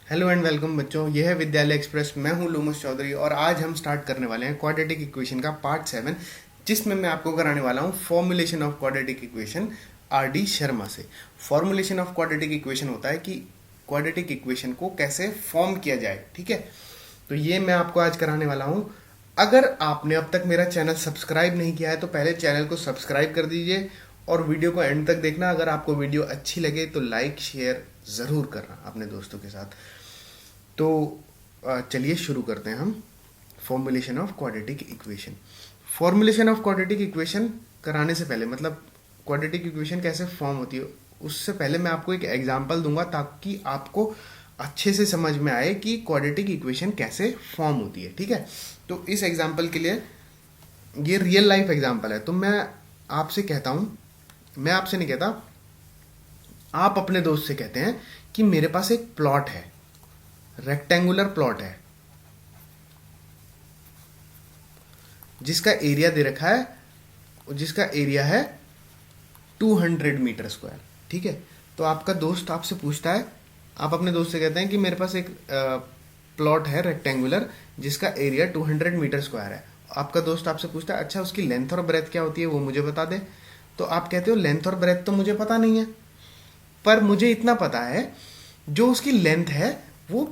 Hello and welcome बच्चों, यह है विद्यालय एक्सप्रेस। मैं हूं लुमस चौधरी और आज हम स्टार्ट करने वाले हैं क्वाड्रेटिक इक्वेशन का पार्ट 7, जिसमें मैं आपको कराने वाला हूं formulation of quadratic equation R D Sharma से। फॉर्मुलेशन ऑफ क्वाड्रेटिक इक्वेशन होता है कि क्वाड्रेटिक इक्वेशन को कैसे फॉर्म किया जाए। ठीक है, तो ये मैं आपको आज कराने वाला हूं। अगर आपने अब तक मेरा चैनल सब्सक्राइब नहीं किया है तो पहले चैनल को सब्सक्राइब कर दीजिए और वीडियो को एंड तक देखना। अगर आपको वीडियो अच्छी लगे तो लाइक शेयर ज़रूर करना अपने दोस्तों के साथ। तो चलिए शुरू करते हैं हम formulation of quadratic equation. Formulation of quadratic equation कराने से पहले, मतलब क्वाड्रेटिक इक्वेशन कैसे फॉर्म होती है, उससे पहले मैं आपको एक एग्जांपल दूंगा ताकि आपको अच्छे से समझ में आए कि क्वाड्रेटिक इक्वेशन कैसे फॉर्म होती है। ठीक है, तो इस एग्जांपल के लिए ये रियल लाइफ एग्जांपल है। तो मैं आपसे कहता हूं, मैं आपसे नहीं कहता, आप अपने दोस्त से कहते हैं कि मेरे पास एक प्लॉट है, रेक्टेंगुलर प्लॉट है जिसका एरिया दे रखा है, जिसका एरिया है 200 मीटर स्क्वायर। ठीक है, तो आपका दोस्त आपसे पूछता है, आप अपने दोस्त से कहते हैं कि मेरे पास एक प्लॉट है रेक्टेंगुलर जिसका एरिया 200 मीटर स्क्वायर है। आपका दोस्त आपसे पूछता है अच्छा उसकी लेंथ और ब्रेथ क्या होती है वो मुझे बता दे। तो आप कहते हो लेंथ और ब्रेथ तो मुझे पता नहीं है, पर मुझे इतना पता है जो उसकी लेंथ है वो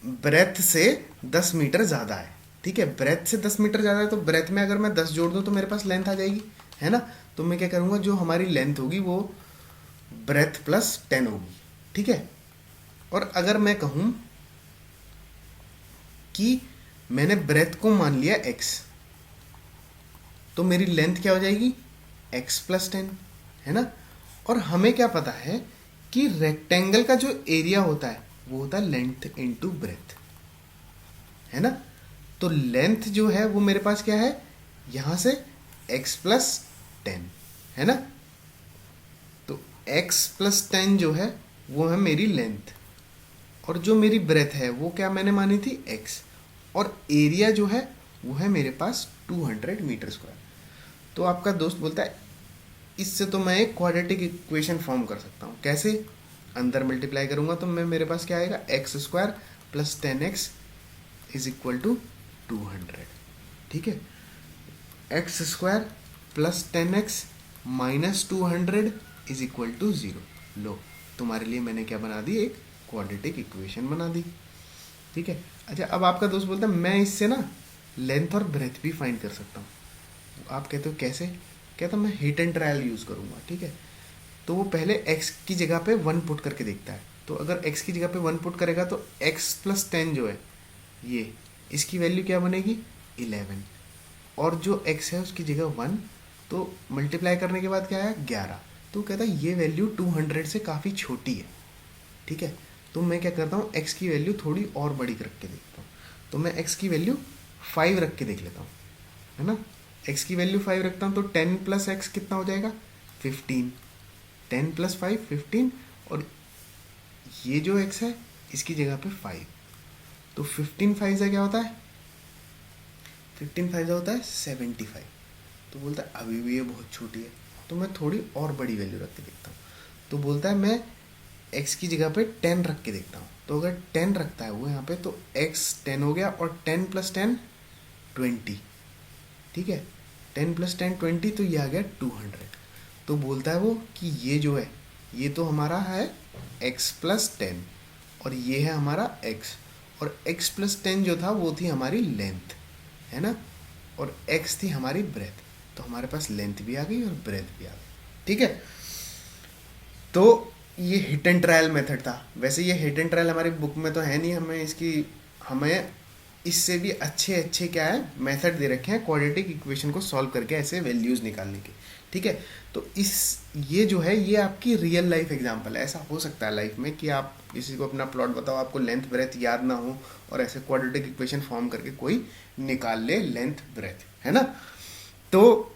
ब्रेथ से 10 मीटर ज़्यादा है। ठीक है, ब्रेथ से 10 मीटर ज़्यादा है, तो ब्रेथ में अगर मैं 10 जोड़ दूँ तो मेरे पास लेंथ आ जाएगी, है ना। तो मैं क्या करूँगा, जो हमारी लेंथ होगी वो ब्रेथ प्लस 10 होगी। ठीक है, और अगर मैं कहूँ कि मैंने ब्रेथ को मान लिया x, तो मेरी लेंथ क्या हो जाएगी x प्लस 10, है ना। और हमें क्या पता है कि रेक्टेंगल का जो एरिया होता है वो होता है लेंथ इनटू ब्रेथ, है ना। तो लेंथ जो है वो मेरे पास क्या है, यहां से x प्लस 10, है ना। तो x प्लस 10 जो है वो है मेरी लेंथ, और जो मेरी ब्रेथ है वो क्या मैंने मानी थी x, और एरिया जो है वो है मेरे पास 200 मीटर स्क्वायर। तो आपका दोस्त बोलता है इससे तो मैं एक क्वाड्रेटिक इक्वेशन फॉर्म कर सकता हूँ। कैसे? अंदर मल्टीप्लाई करूंगा तो मैं मेरे पास क्या आएगा, x square plus 10x is equal to 200। ठीक है, x square plus 10x minus 200 is equal to 0। लो, तुम्हारे लिए मैंने क्या बना दी, एक क्वाड्रेटिक इक्वेशन बना दी। ठीक है, अच्छा अब आपका दोस्त बोलता है मैं इससे ना लेंथ और ब्रेथ भी फाइंड कर सकता हूँ। आप कहते हो कैसे? कहता मैं हिट एंड ट्रायल यूज़ करूँगा। ठीक है, तो वो पहले x की जगह पे 1 पुट करके देखता है। तो अगर x की जगह पे 1 पुट करेगा तो x प्लस 10 जो है ये, इसकी वैल्यू क्या बनेगी 11, और जो x है उसकी जगह 1, तो मल्टीप्लाई करने के बाद क्या है 11। तो कहता है ये वैल्यू 200 से काफ़ी छोटी है। ठीक है, तो मैं क्या करता हूँ x की वैल्यू थोड़ी और बड़ी रख के देखता हूँ। तो मैं x की वैल्यू 5 रख के देख लेता हूँ, है ना। x की वैल्यू 5 रखता हूँ तो 10 प्लस एक्स कितना हो जाएगा 15, 10 प्लस 5 15, और ये जो x है इसकी जगह पे 5, तो 15 5 से क्या होता है, 15 5 होता है 75। तो बोलता है अभी भी ये बहुत छोटी है, तो मैं थोड़ी और बड़ी वैल्यू रख के देखता हूँ। तो बोलता है मैं x की जगह पे 10 रख के देखता हूँ। तो अगर 10 रखता है वो यहाँ पे तो x 10 हो गया, और 10 प्लस 10 20। ठीक है, 10 प्लस 10 20, तो ये आ गया 200। तो बोलता है वो कि ये जो है ये तो हमारा है x प्लस 10, और ये है हमारा x, और x प्लस 10 जो था वो थी हमारी लेंथ, है ना, और x थी हमारी ब्रेथ। तो हमारे पास लेंथ भी आ गई और ब्रेथ भी आ गई। ठीक है, तो ये हिट एंड ट्रायल मेथड था। वैसे ये हिट एंड ट्रायल हमारी बुक में तो है नहीं, हमें इससे भी अच्छे अच्छे क्या है मेथड दे रखे हैं क्वाड्रेटिक इक्वेशन को सॉल्व करके ऐसे वैल्यूज निकालने के। ठीक है, तो ये जो है ये आपकी रियल लाइफ एग्जांपल है। ऐसा हो सकता है लाइफ में कि आप किसी को अपना प्लॉट बताओ, आपको लेंथ ब्रेथ याद ना हो, और ऐसे क्वाड्रेटिक इक्वेशन फॉर्म करके कोई निकाल ले लेंथ ब्रेथ, है ना। तो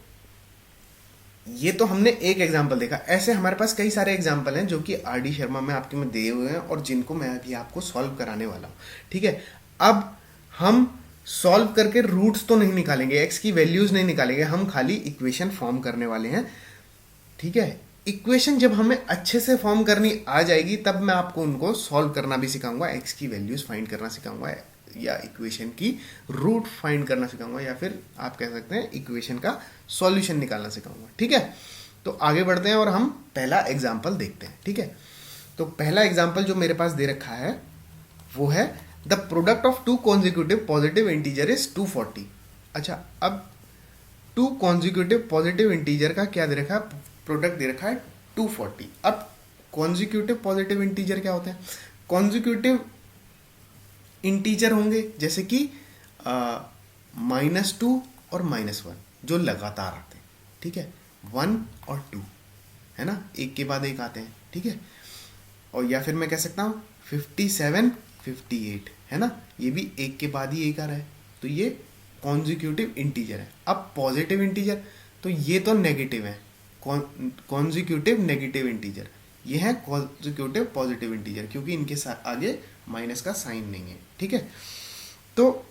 ये तो हमने एक एग्जाम्पल देखा, ऐसे हमारे पास कई सारे एग्जाम्पल हैं जो कि आर डी शर्मा में आपके में दिए हुए हैं और जिनको मैं अभी आपको सॉल्व कराने वाला हूँ। ठीक है, अब हम सॉल्व करके रूट्स तो नहीं निकालेंगे, एक्स की वैल्यूज नहीं निकालेंगे, हम खाली इक्वेशन फॉर्म करने वाले हैं। ठीक है, इक्वेशन जब हमें अच्छे से फॉर्म करनी आ जाएगी तब मैं आपको उनको सॉल्व करना भी सिखाऊंगा, एक्स की वैल्यूज फाइंड करना सिखाऊंगा, या इक्वेशन की रूट फाइंड करना सिखाऊंगा, या फिर आप कह सकते हैं इक्वेशन का सॉल्यूशन निकालना सिखाऊंगा। ठीक है, तो आगे बढ़ते हैं और हम पहला एग्जाम्पल देखते हैं। ठीक है, तो पहला एग्जाम्पल जो मेरे पास दे रखा है वो है the product of two consecutive positive integer is 240। अच्छा, अब टू कॉन्जिक्यूटिव पॉजिटिव इंटीजर का क्या दे रखा है, प्रोडक्ट दे रखा है 240। अब कॉन्जिक्यूटिव पॉजिटिव इंटीजर क्या होते हैं, कॉन्जिक्यूटिव इंटीजर होंगे जैसे कि -2 और -1 जो लगातार आते हैं। ठीक है, 1 और 2 है ना, एक के बाद एक आते हैं। ठीक है, और या फिर मैं कह सकता हूँ 57 58 है ना, ये भी एक के बाद ही एक आ रहा है, तो ये कॉन्जिक्यूटिव इंटीजर है। अब पॉजिटिव इंटीजर तो ये तो नेगेटिव है, कॉन्जिक्यूटिव नेगेटिव इंटीजर, ये है कॉन्जिक्यूटिव पॉजिटिव इंटीजर, क्योंकि इनके साथ आगे माइनस का साइन नहीं है। ठीक है, तो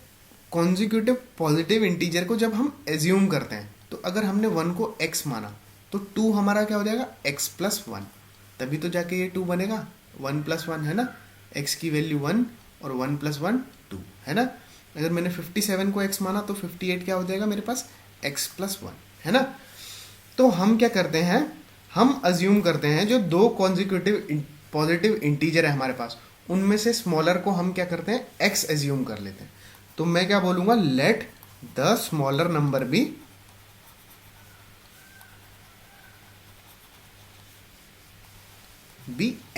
कॉन्जिक्यूटिव पॉजिटिव इंटीजर को जब हम एज्यूम करते हैं तो अगर हमने 1 को x माना तो 2 हमारा क्या हो जाएगा, x + 1, तभी तो जाके ये 2 बनेगा, 1 + 1 है ना, x की वैल्यू 1 और 1 + 1 2 है ना। अगर मैंने 57 को x माना तो 58 क्या हो जाएगा मेरे पास, x + 1 है ना। तो हम क्या करते हैं, हम अज्यूम करते हैं जो दो कॉन्जिक्यूटिव पॉजिटिव इंटीजर है हमारे पास, उनमें से स्मॉलर को हम क्या करते हैं, x एज्यूम कर लेते हैं। तो मैं क्या बोलूंगा, let the smaller number be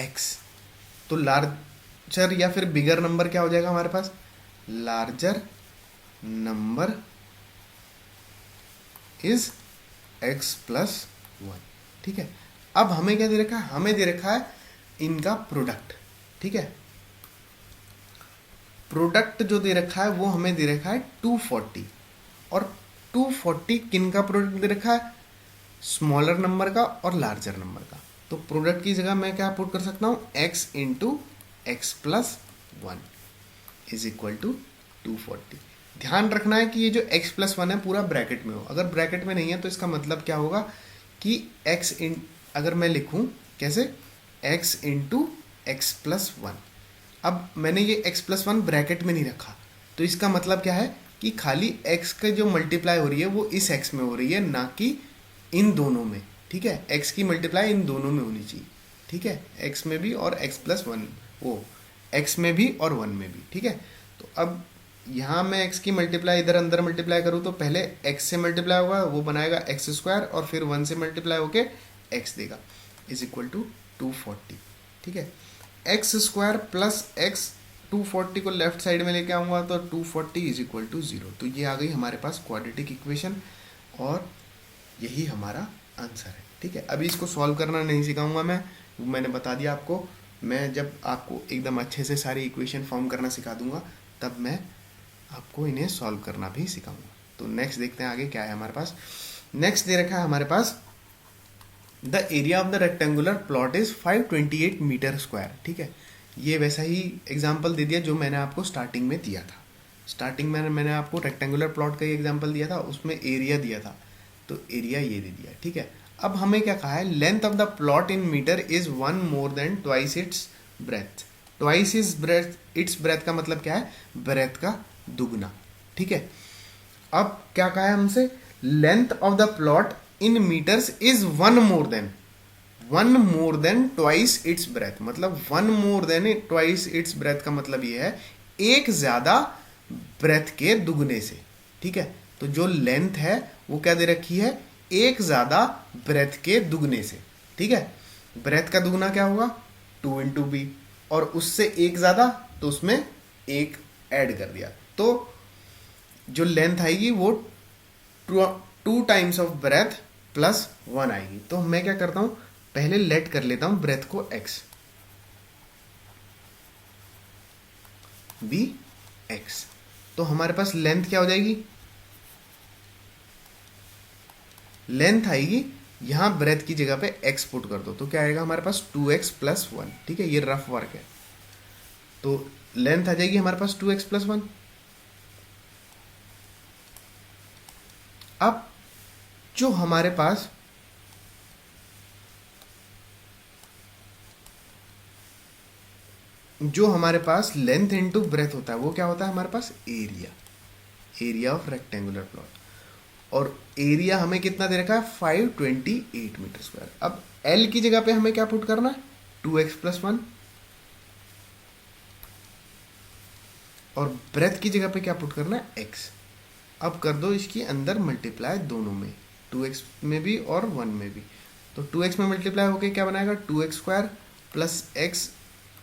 x। तो लार्जर या फिर बिगर नंबर क्या हो जाएगा हमारे पास, लार्जर नंबर इज x + 1। ठीक है, अब हमें क्या दे रखा है, हमें दे रखा है इनका प्रोडक्ट। ठीक है, प्रोडक्ट जो दे रखा है वो हमें दे रखा है 240, और 240 किन का प्रोडक्ट दे रखा है, स्मॉलर नंबर का और लार्जर नंबर का। तो प्रोडक्ट की जगह मैं क्या पुट कर सकता हूँ, x × x + 1 = 240। ध्यान रखना है कि ये जो x + 1 है पूरा ब्रैकेट में हो, अगर ब्रैकेट में नहीं है तो इसका मतलब क्या होगा कि अगर मैं लिखूं कैसे, x × x + 1। अब मैंने ये x + 1 ब्रैकेट में नहीं रखा, तो इसका मतलब क्या है कि खाली x के जो मल्टीप्लाई हो रही है वो इस x में हो रही है, ना कि इन दोनों में। ठीक है, x की मल्टीप्लाई इन दोनों में होनी चाहिए। ठीक है, x में भी और x + 1, वो x में भी और 1 में भी। ठीक है, तो अब यहाँ मैं x की मल्टीप्लाई इधर अंदर मल्टीप्लाई करूँ तो पहले x से मल्टीप्लाई होगा, वो बनाएगा x², और फिर 1 से मल्टीप्लाई होके x देगा, = 240। ठीक है, x² + x, 240 को लेफ्ट साइड में लेके आऊँगा तो 240 = 0। तो ये आ गई हमारे पास क्वाड्रेटिक इक्वेशन, और यही हमारा आंसर है। ठीक है, अभी इसको सॉल्व करना नहीं सिखाऊंगा मैंने बता दिया आपको, मैं जब आपको एकदम अच्छे से सारी इक्वेशन फॉर्म करना सिखा दूंगा तब मैं आपको इन्हें सॉल्व करना भी सिखाऊंगा। तो नेक्स्ट देखते हैं आगे क्या है हमारे पास। नेक्स्ट दे रखा है हमारे पास, the area of the rectangular plot is 528 metre square. ठीक है, ये वैसा ही एग्जाम्पल दे दिया जो मैंने आपको स्टार्टिंग में दिया था। स्टार्टिंग में मैंने आपको रेक्टेंगुलर प्लॉट का ही एग्जाम्पल दिया था, उसमें एरिया दिया था, तो एरिया ये दे दिया। ठीक है, अब हमें क्या कहा है, length of the plot in metre is 1 more than twice its breadth। Twice is breadth, its breadth का मतलब क्या है, ब्रेथ का दुगना। ठीक है, अब क्या कहा है हमसे, length of the plot in metres is 1 more than twice its breadth। मतलब 1 more than twice its breadth का मतलब ये है एक ज्यादा ब्रेथ के दुगने से। ठीक है, तो जो लेंथ है वो क्या दे रखी है, एक ज्यादा ब्रेथ के दुगने से। ठीक है, ब्रेथ का दुगना क्या होगा, 2 × b, और उससे एक ज्यादा तो उसमें एक ऐड कर दिया, तो जो लेंथ आएगी वो 2 times ऑफ ब्रेथ + 1 आएगी। तो मैं क्या करता हूं, पहले लेट कर लेता हूं ब्रेथ को x, b x, तो हमारे पास लेंथ क्या हो जाएगी, लेंथ आएगी, यहां ब्रेथ की जगह पे x पुट कर दो तो क्या आएगा हमारे पास, 2x + 1। ठीक है, ये रफ वर्क है, तो लेंथ आ जाएगी हमारे पास 2x + 1। अब जो हमारे पास जो हमारे पास लेंथ इनटू ब्रेथ होता है वो क्या होता है हमारे पास, एरिया ऑफ रेक्टेंगुलर प्लॉट। और एरिया हमें कितना दे रखा है, 528 मीटर स्क्वायर। अब एल की जगह पे हमें क्या पुट करना है, 2x+1, और ब्रेथ की जगह पे क्या पुट करना है, x। अब कर दो इसकी अंदर मल्टीप्लाई दोनों में, 2x में भी और 1 में भी। तो 2x में मल्टीप्लाई होके क्या बनाएगा, 2x² plus x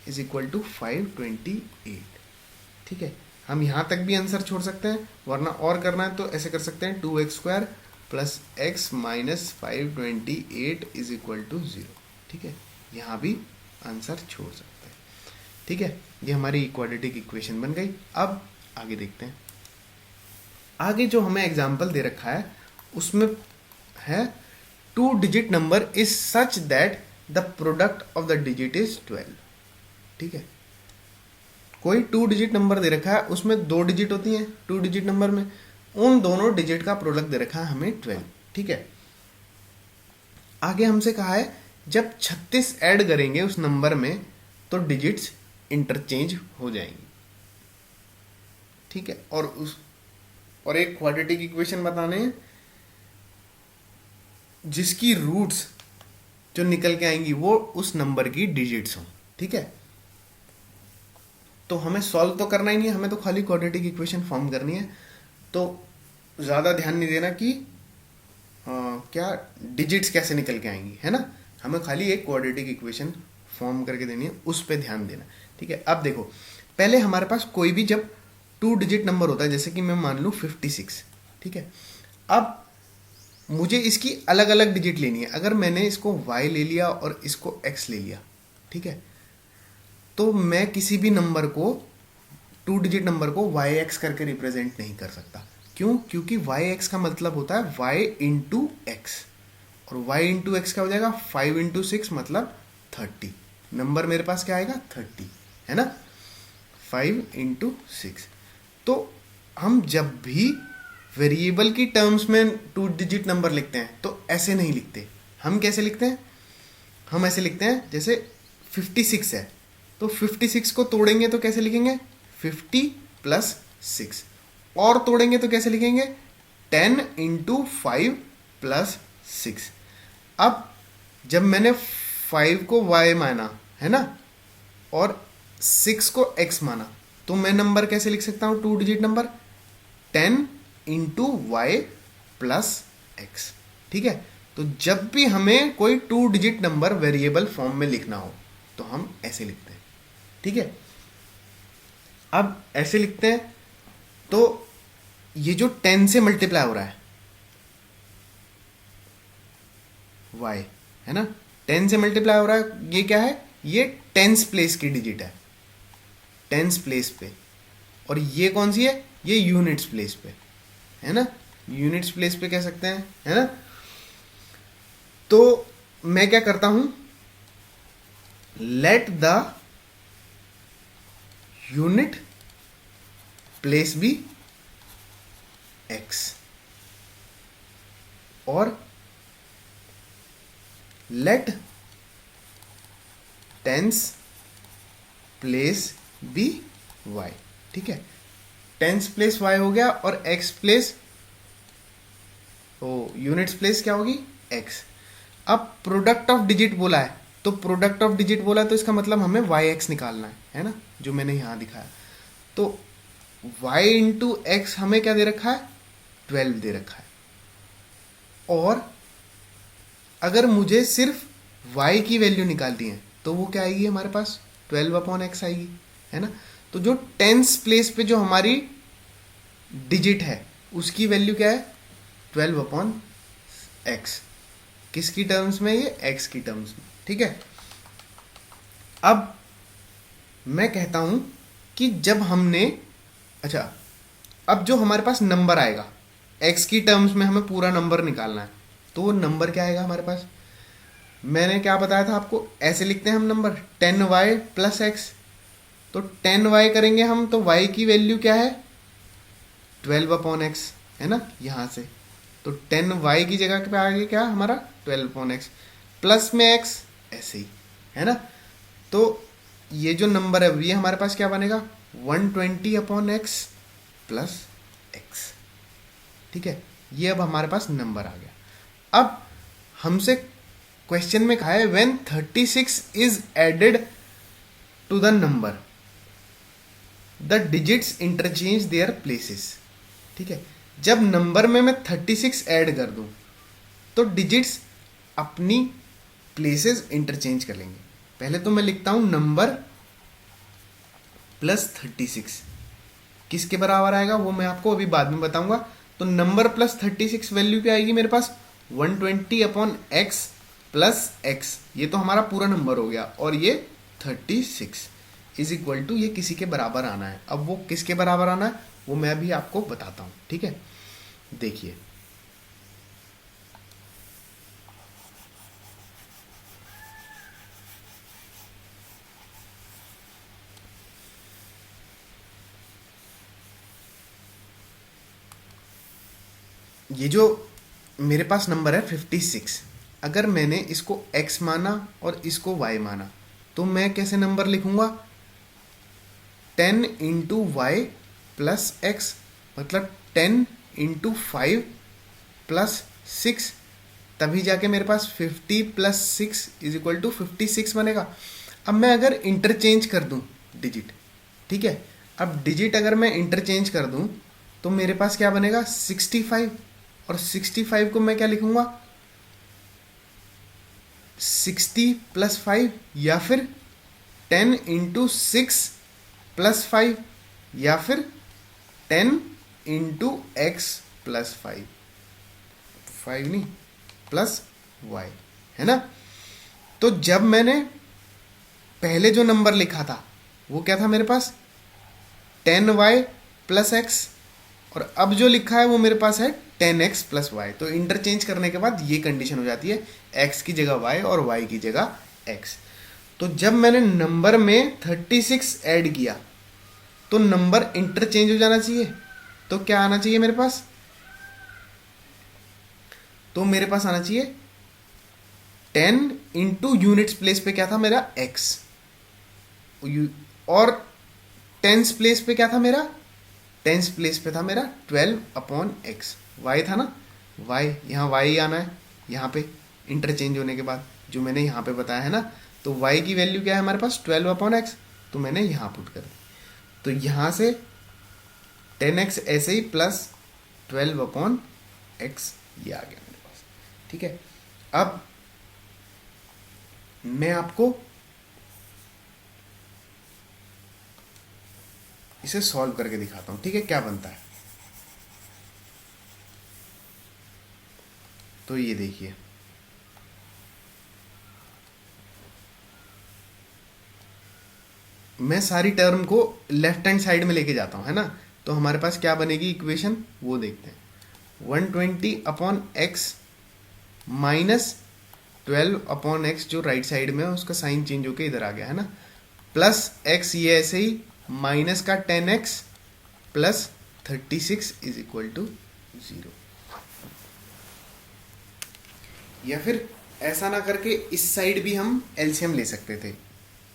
is equal to 528। ठीक है, हम यहाँ तक भी आंसर छोड़ सकते हैं, वरना और करना है तो ऐसे कर सकते हैं, 2x² plus x minus 528 is equal to 0। ठीक है, यहाँ भी आंसर छोड़ सकते हैं। ठीक है, ये हमारी क्वाड्रेटिक इक्वेशन बन गई। अब आगे देखते हैं। आगे जो हमें एग्जाम्पल दे रखा है उसमें है 2 digit number is such that the product of the digit is 12। ठीक है, कोई 2 डिजिट नंबर दे रखा है, उसमें 2 डिजिट होती हैं 2 डिजिट नंबर में, उन दोनों डिजिट का प्रोडक्ट दे रखा है हमें 12। ठीक है, आगे हमसे कहा है जब 36 ऐड करेंगे उस नंबर में तो डिजिट्स इंटरचेंज हो जाएंगी। ठीक है, और एक क्वाड्रेटिक इक्वेशन बताने हैं जिसकी रूट्स जो निकल के आएंगी वो उस नंबर की डिजिट्स हों। ठीक है, तो हमें सॉल्व तो करना ही नहीं है, हमें तो खाली क्वाड्रेटिक इक्वेशन फॉर्म करनी है। तो ज़्यादा ध्यान नहीं देना कि क्या डिजिट्स कैसे निकल के आएंगी, है ना। हमें खाली एक क्वाड्रेटिक इक्वेशन फॉर्म करके देनी है, उस पर ध्यान देना। ठीक है, अब देखो, पहले हमारे पास कोई भी जब 2 डिजिट नंबर होता है, जैसे कि मैं मान लूँ 56। ठीक है, अब मुझे इसकी अलग अलग डिजिट लेनी है। अगर मैंने इसको y ले लिया और इसको x ले लिया, ठीक है, तो मैं किसी भी नंबर को 2 डिजिट नंबर को yx करके रिप्रेजेंट नहीं कर सकता। क्यों? क्योंकि yx का मतलब होता है y इंटू एक्स, और y इंटू एक्स क्या हो जाएगा, 5 इंटू 6 मतलब 30। नंबर मेरे पास क्या आएगा, 30, है ना, 5 इंटू 6। तो हम जब भी वेरिएबल की टर्म्स में 2 डिजिट नंबर लिखते हैं तो ऐसे नहीं लिखते। हम कैसे लिखते हैं, हम ऐसे लिखते हैं जैसे 56 है तो 56 को तोड़ेंगे तो कैसे लिखेंगे, 50 प्लस 6, और तोड़ेंगे तो कैसे लिखेंगे, 10 इंटू 5 प्लस 6। अब जब मैंने 5 को y माना, है ना, और 6 को x माना, तो मैं नंबर कैसे लिख सकता हूँ, 2 digit number, 10 into y plus x. ठीक है, तो जब भी हमें कोई 2 डिजिट नंबर वेरिएबल फॉर्म में लिखना हो तो हम ऐसे लिखते हैं। ठीक है, अब ऐसे लिखते हैं तो ये जो 10 से मल्टीप्लाई हो रहा है y, है ना, 10 से मल्टीप्लाई हो रहा है, ये क्या है, ये टेंस प्लेस की डिजिट है, टेंस प्लेस पे, और ये कौन सी है, ये यूनिट्स प्लेस पे, है ना, यूनिट्स प्लेस पे कह सकते हैं, है ना। तो मैं क्या करता हूं, let the unit place be x, और let tens place be y। ठीक है, टेंस प्लेस y हो गया, और x प्लेस, यूनिट्स प्लेस क्या होगी, x। अब प्रोडक्ट ऑफ डिजिट बोला है, तो प्रोडक्ट ऑफ डिजिट बोला तो इसका मतलब हमें yx निकालना है ना, जो मैंने यहां दिखाया। तो y इंटू एक्स हमें क्या दे रखा है, 12 दे रखा है, और अगर मुझे सिर्फ y की वैल्यू निकालनी है तो वो क्या आएगी हमारे पास, 12/x आएगी, है ना। तो जो टेंस प्लेस पे जो हमारी डिजिट है उसकी वैल्यू क्या है, 12/x। किसकी टर्म्स में, ये x की टर्म्स में। ठीक है, अब मैं कहता हूं कि जब हमने, अच्छा, अब जो हमारे पास नंबर आएगा x की टर्म्स में, हमें पूरा नंबर निकालना है, तो वो नंबर क्या आएगा हमारे पास, मैंने क्या बताया था आपको, ऐसे लिखते हैं हम नंबर 10y प्लस एक्स। तो 10y करेंगे हम तो y की वैल्यू क्या है, 12/x, है ना, यहाँ से। तो 10y की जगह पे आ गया क्या हमारा, 12/x, प्लस में x, ऐसे ही, है ना। तो ये जो नंबर है ये हमारे पास क्या बनेगा 120 अपॉन एक्स प्लस एक्स। ठीक है, ये अब हमारे पास नंबर आ गया। अब हमसे क्वेश्चन में कहा है when 36 is added to the number the digits interchange their places. ठीक है, जब नंबर में मैं 36 ऐड कर दूं तो डिजिट्स अपनी प्लेसेस इंटरचेंज कर लेंगे। पहले तो मैं लिखता हूं नंबर प्लस 36 किसके बराबर आएगा वो मैं आपको अभी बाद में बताऊंगा। तो नंबर प्लस 36 वैल्यू क्या आएगी मेरे पास 120 अपॉन एक्स प्लस एक्स, ये तो हमारा पूरा नंबर हो गया, और ये 36 इज इक्वल टू ये किसी के बराबर आना है। अब वो किसके बराबर आना है वो मैं अभी आपको बताता हूं। ठीक है, देखिए ये जो मेरे पास नंबर है 56, अगर मैंने इसको x माना और इसको y माना तो मैं कैसे नंबर लिखूंगा 10 इंटू वाई प्लस एक्स, मतलब 10 इंटू 5 प्लस 6, तभी जाके मेरे पास 50 प्लस 6 इज इक्वल टू 56 बनेगा। अब मैं अगर इंटरचेंज कर दूं डिजिट, ठीक है, अब डिजिट अगर मैं इंटरचेंज कर दूं तो मेरे पास क्या बनेगा 65, और 65 को मैं क्या लिखूंगा 60 प्लस 5, या फिर 10 इंटू 6 प्लस 5, या फिर 10 इंटू एक्स प्लस 5, 5 नहीं प्लस वाई, है ना। तो जब मैंने पहले जो नंबर लिखा था वो क्या था मेरे पास 10y प्लस एक्स, और अब जो लिखा है वो मेरे पास है 10x प्लस वाई। तो इंटरचेंज करने के बाद ये कंडीशन हो जाती है x की जगह y और y की जगह x। तो जब मैंने नंबर में 36 ऐड किया तो नंबर इंटरचेंज हो जाना चाहिए, तो क्या आना चाहिए मेरे पास, तो मेरे पास आना चाहिए 10 इंटू यूनिट्स प्लेस पे क्या था मेरा x, और टेंस प्लेस पे क्या था मेरा, टेंस प्लेस पे था मेरा 12 अपॉन एक्स, वाई था ना, वाई यहाँ वाई आना है यहाँ पे इंटरचेंज होने के बाद जो मैंने यहाँ पे बताया है ना। तो वाई की वैल्यू क्या है हमारे पास 12 अपॉन एक्स, तो मैंने यहाँ पुट कर दी, तो यहाँ से 10x ऐसे ही प्लस 12 अपॉन एक्स ये आ गया मेरे पास। ठीक है, अब मैं आपको इसे सॉल्व करके दिखाता हूं, ठीक है, क्या बनता है। तो ये देखिए मैं सारी टर्म को लेफ्ट हैंड साइड में लेके जाता हूं, है ना। तो हमारे पास क्या बनेगी इक्वेशन वो देखते हैं 120 upon x minus 12 upon x, जो राइट साइड में है उसका साइन चेंज होके इधर आ गया है ना, प्लस एक्स ये ऐसे ही माइनस का 10x plus 36 is equal to 0। या फिर ऐसा ना करके इस साइड भी हम एलसीएम ले सकते थे,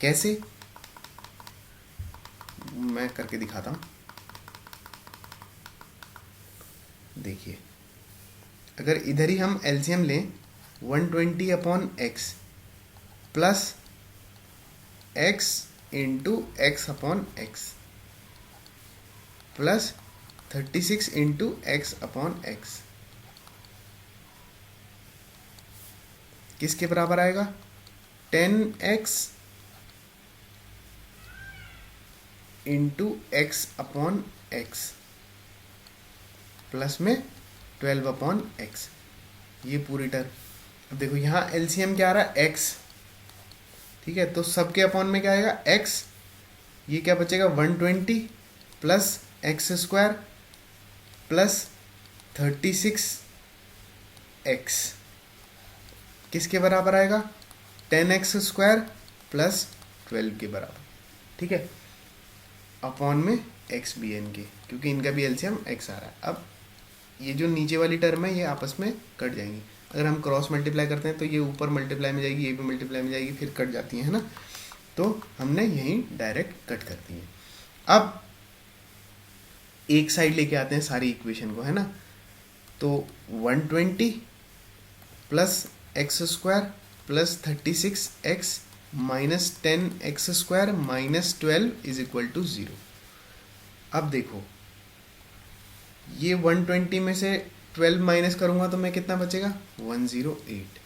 कैसे मैं करके दिखाता हूं। देखिए अगर इधर ही हम एलसीएम लें 120 upon x plus x into x upon x plus 36 into x upon x किसके बराबर आएगा 10x into x upon x plus में 12 अपॉन एक्स, ये पूरी टर्म। अब देखो यहाँ एलसीएम क्या आ रहा है x, ठीक है, तो सबके अपॉन में क्या आएगा x, ये क्या बचेगा 120 plus x square plus 36x किसके बराबर आएगा 10x स्क्वायर प्लस 12 के बराबर, ठीक है, अपॉन में x भी है इनके, क्योंकि इनका भी एलसीएम x आ रहा है। अब ये जो नीचे वाली टर्म है ये आपस में कट जाएंगी, अगर हम क्रॉस मल्टीप्लाई करते हैं तो ये ऊपर मल्टीप्लाई में जाएगी, ये भी मल्टीप्लाई में जाएगी, फिर कट जाती है ना। तो हमने यहीं डायरेक्ट कट कर दी है। अब एक साइड लेके आते हैं सारी इक्वेशन को, है ना। तो 120 plus x square plus 36x minus 10x² minus 12 is equal to 0। अब देखो ये 120 में से 12 माइनस करूंगा तो मैं कितना बचेगा 108।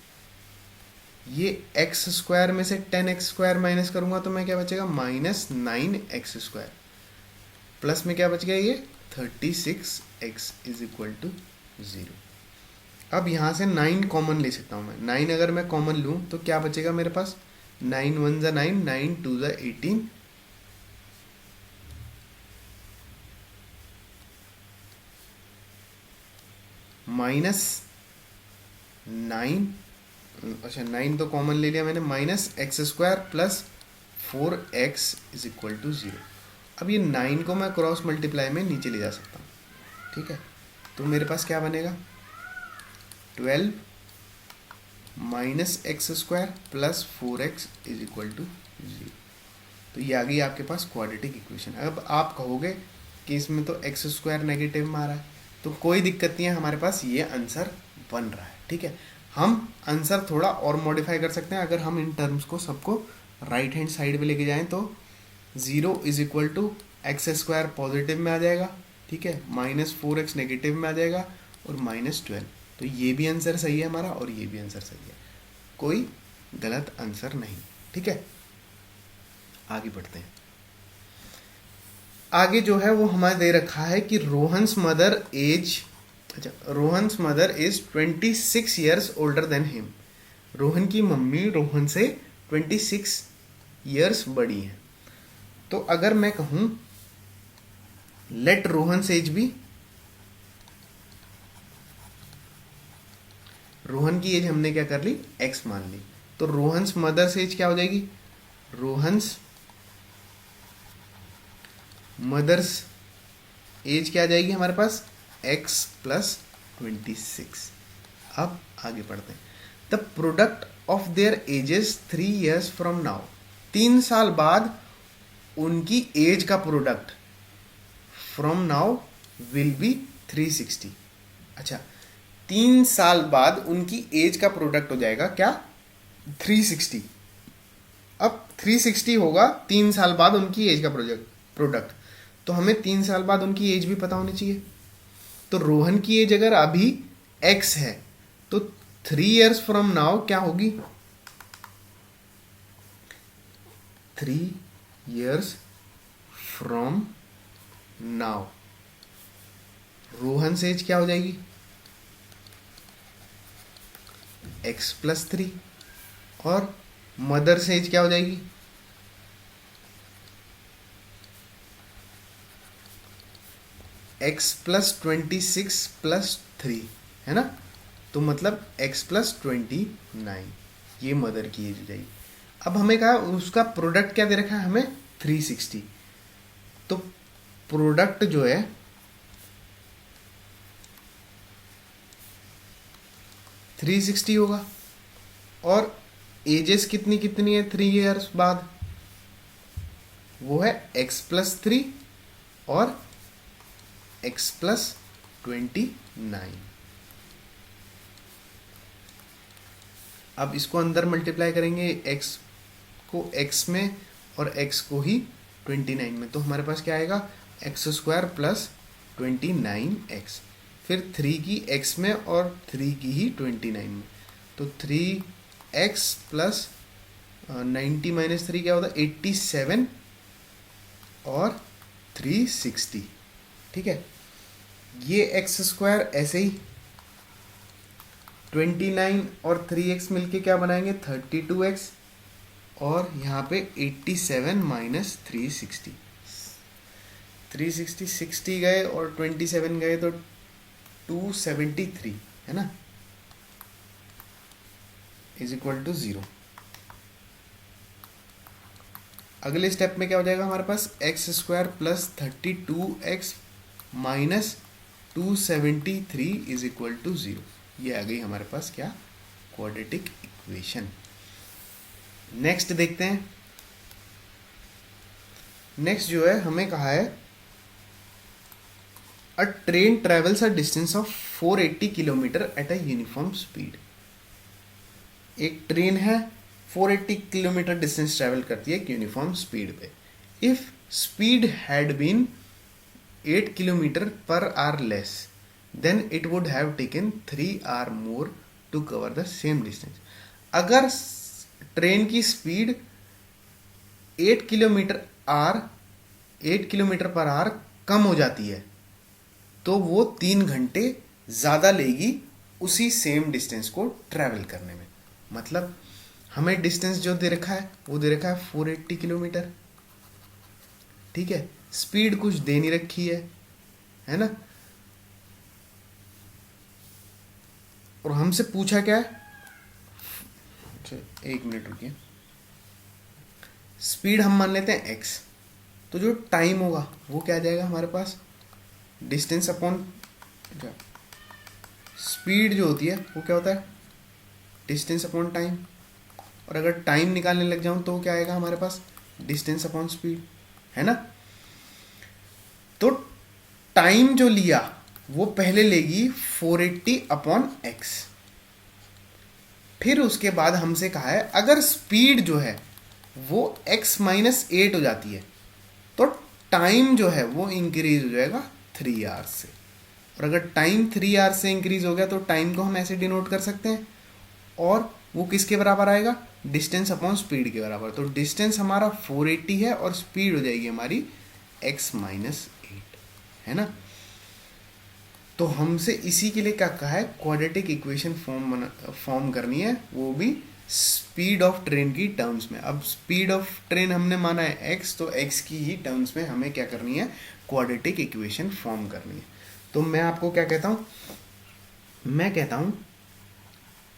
ये x² में से 10x² माइनस करूंगा तो मैं क्या बचेगा माइनस 9x²। प्लस में क्या बच गया ये 36x इज इक्वल टू 0। अब यहाँ से 9 कॉमन ले सकता हूँ मैं। 9 अगर मैं कॉमन लूँ तो क्या बचेगा मेरे पास 9 1 ज़ा 9, 9 2 ज़ा 18, माइनस 9, अच्छा 9 तो कॉमन ले लिया मैंने, minus x² plus 4x is equal to 0। अब ये 9 को मैं क्रॉस मल्टीप्लाई में नीचे ले जा सकता हूँ, ठीक है। तो मेरे पास क्या बनेगा 12 minus x² plus 4x is equal to 0। तो ये आ गई आपके पास क्वाड्रेटिक इक्वेशन। अब आप कहोगे कि इसमें तो x² नेगेटिव में आ रहा है, तो कोई दिक्कत नहीं है, हमारे पास ये आंसर बन रहा है, ठीक है। हम आंसर थोड़ा और मॉडिफाई कर सकते हैं। अगर हम इन टर्म्स को सबको राइट हैंड साइड पे लेके जाएं तो 0 is equal to x² positive में आ जाएगा, ठीक है, माइनस 4x नेगेटिव में आ जाएगा और माइनस 12। तो ये भी आंसर सही है हमारा और ये भी आंसर सही है, कोई गलत आंसर नहीं, ठीक है। आगे बढ़ते हैं। आगे जो है वो हमारे दे रखा है कि रोहन्स मदर एज, अच्छा Rohan's mother is 26 years older than him. Rohan की मम्मी रोहन से 26 ईयर्स बड़ी हैं। तो अगर मैं कहूं लेट रोहन्स एज भी, रोहन की एज हमने क्या कर ली x मान ली, तो रोहन्स मदर्स एज क्या हो जाएगी, रोहन्स मदर्स एज क्या आ जाएगी हमारे पास x प्लस 26। अब आगे पढ़ते हैं। The product of their edges 3 years from now. 3 साल बाद उनकी एज का product from now will be 360। अच्छा 3 साल बाद उनकी एज का प्रोडक्ट हो जाएगा क्या 360। अब 360 होगा 3 साल बाद उनकी एज का प्रोडक्ट, तो हमें 3 साल बाद उनकी एज भी पता होनी चाहिए। तो रोहन की एज अगर अभी x है तो 3 ईयर्स फ्रॉम नाउ क्या होगी 3 ईयर्स फ्रॉम नाउ रोहन से एज क्या हो जाएगी x प्लस 3 और मदर से एज क्या हो जाएगी x प्लस 26 प्लस 3, है ना। तो मतलब x प्लस 29, ये मदर की एज हो जाएगी। अब हमें कहा उसका प्रोडक्ट क्या दे रखा है हमें 360, तो प्रोडक्ट जो है 360 होगा और एजेस कितनी कितनी है 3 ईयर्स बाद, वो है x प्लस 3 और x प्लस 29। अब इसको अंदर मल्टीप्लाई करेंगे x को x में और x को ही 29 में, तो हमारे पास क्या आएगा x² प्लस 29x, फिर 3 की x में और 3 की ही 29 में, तो 3x प्लस 90 माइनस 3 क्या होता है 87 और 360, ठीक है। ये x² ऐसे ही 29 और 3x मिलके क्या बनाएंगे 32x और यहाँ पे 87 माइनस 360, 360 60 गए और 27 गए तो 273, है ना, इज इक्वल टू 0। अगले स्टेप में क्या हो जाएगा हमारे पास x² plus 32x minus 273 is equal to 0। ये आ गई हमारे पास क्या क्वाड्रेटिक इक्वेशन। नेक्स्ट देखते हैं नेक्स्ट जो है हमें कहा है a train travels a distance of 480 kilometre at a uniform speed. एक ट्रेन है 480 किलोमीटर डिस्टेंस ट्रेवल करती है एक यूनिफॉर्म स्पीड पे। If speed had been 8 kilometre per hour less than it would have taken 3 hour more to cover the same distance. अगर train की speed 8 kilometre or 8 kilometre per hour कम हो जाती है तो वो 3 घंटे ज़्यादा लेगी उसी सेम डिस्टेंस को ट्रैवल करने में। मतलब हमें डिस्टेंस जो दे रखा है वो दे रखा है 480 किलोमीटर, ठीक है। स्पीड कुछ दे नहीं रखी है ना। और हमसे पूछा क्या है, अच्छा 1 मिनट रुकिए। स्पीड हम मान लेते हैं x, तो जो टाइम होगा वो क्या आ जाएगा हमारे पास, डिस्टेंस अपॉन स्पीड जो होती है वो क्या होता है, डिस्टेंस अपॉन टाइम। और अगर टाइम निकालने लग जाऊं तो क्या आएगा हमारे पास, डिस्टेंस अपॉन स्पीड, है ना। तो टाइम जो लिया वो पहले लेगी 480 अपॉन x। फिर उसके बाद हमसे कहा है अगर स्पीड जो है वो x माइनस 8 हो जाती है तो टाइम जो है वो इंक्रीज हो जाएगा 3 आवर्स से। और अगर टाइम 3 आवर्स से इंक्रीज हो गया तो टाइम को हम ऐसे डिनोट कर सकते हैं, और वो किसके बराबर आएगा, डिस्टेंस अपॉन स्पीड के बराबर। तो डिस्टेंस हमारा 480 है और स्पीड हो जाएगी हमारी x माइनस 8, है ना। तो हमसे इसी के लिए क्या कहा है, क्वाड्रेटिक इक्वेशन फॉर्म करनी है, वो भी स्पीड ऑफ ट्रेन की टर्म्स में। अब स्पीड ऑफ ट्रेन हमने माना है x, तो x की ही टर्म्स में हमें क्या करनी है, क्वाड्रेटिक इक्वेशन फॉर्म करनी है। तो मैं आपको क्या कहता हूँ, मैं कहता हूँ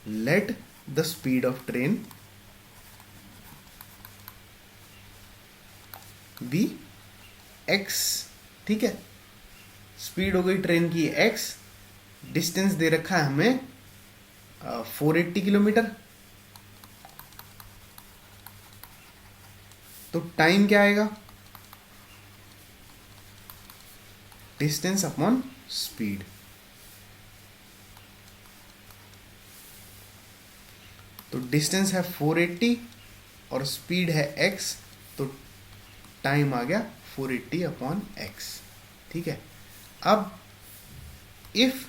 let the speed of train be x, ठीक है। स्पीड हो गई ट्रेन की x, डिस्टेंस दे रखा है हमें 480 किलोमीटर, तो टाइम क्या आएगा, डिस्टेंस अपॉन स्पीड। तो डिस्टेंस है 480 और स्पीड है x, तो टाइम आ गया 480 अपॉन x, ठीक है। अब if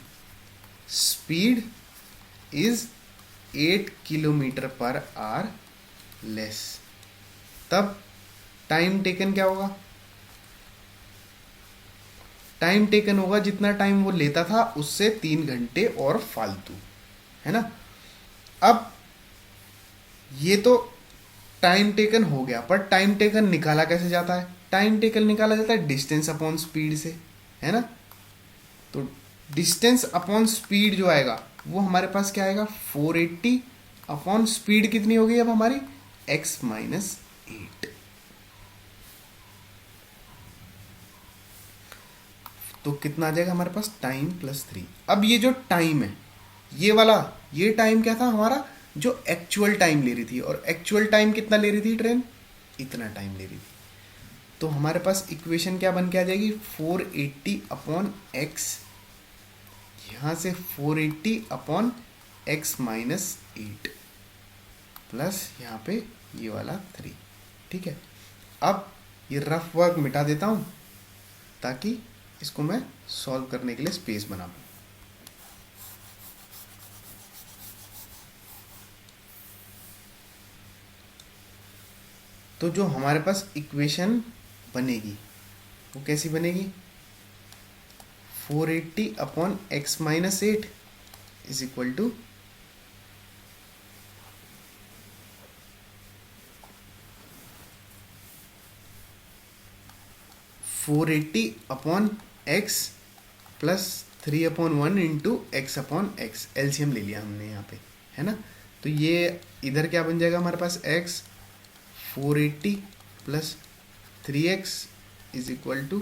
speed is 8 kilometre per hour less, तब टाइम टेकन क्या होगा, टाइम टेकन होगा जितना टाइम वो लेता था उससे 3 घंटे और फालतू, है ना। अब ये तो टाइम टेकन हो गया, पर टाइम टेकन निकाला कैसे जाता है, टाइम टेकन निकाला जाता है डिस्टेंस अपॉन स्पीड से, है ना। तो डिस्टेंस अपॉन स्पीड जो आएगा वो हमारे पास क्या आएगा, 480 अपॉन स्पीड कितनी हो गई अब हमारी, x माइनस 8। तो कितना आ जाएगा हमारे पास, टाइम प्लस 3। अब ये जो टाइम है ये वाला, ये टाइम क्या था हमारा, जो एक्चुअल टाइम ले रही थी, और एक्चुअल टाइम कितना ले रही थी ट्रेन, इतना टाइम ले रही थी। तो हमारे पास इक्वेशन क्या बन के आ जाएगी, 480 अपॉन x, यहाँ से 480 अपॉन x माइनस 8 प्लस यहाँ पे ये वाला 3, ठीक है। अब ये रफ वर्क मिटा देता हूँ ताकि इसको मैं सॉल्व करने के लिए स्पेस बना पाऊँ। तो जो हमारे पास इक्वेशन बनेगी वो कैसी बनेगी, 480 upon x minus 8 is equal to 480 upon x plus 3 upon 1 into x upon x, LCM ले लिया हमने यहाँ पे, है ना। तो ये इधर क्या बन जाएगा हमारे पास, x 480 plus 3x is equal to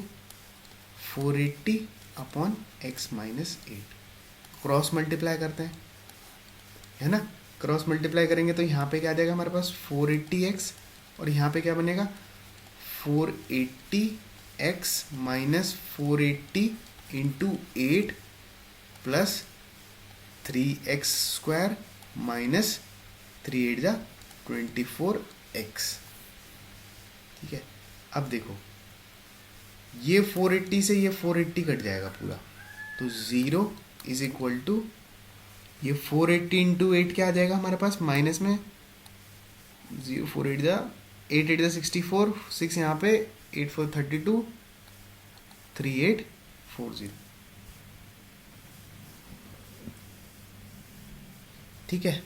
480 upon x minus 8। Cross multiply करते हैं, है ना। क्रॉस मल्टीप्लाई करेंगे तो यहाँ पे क्या आ जाएगा हमारे पास, 480x, और यहाँ पे क्या बनेगा 480x minus 480 into 8 plus 3x² minus 3 8 24x। ठीक है, अब देखो ये 480 से ये 480 कट जाएगा पूरा, तो 0 इज इक्वल टू ये 480 इंटू 8 क्या आ जाएगा हमारे पास माइनस में 0 4 8 जा 8 8 जा 64 6 यहाँ पे 8 4 32 3 8 4 0। ठीक है,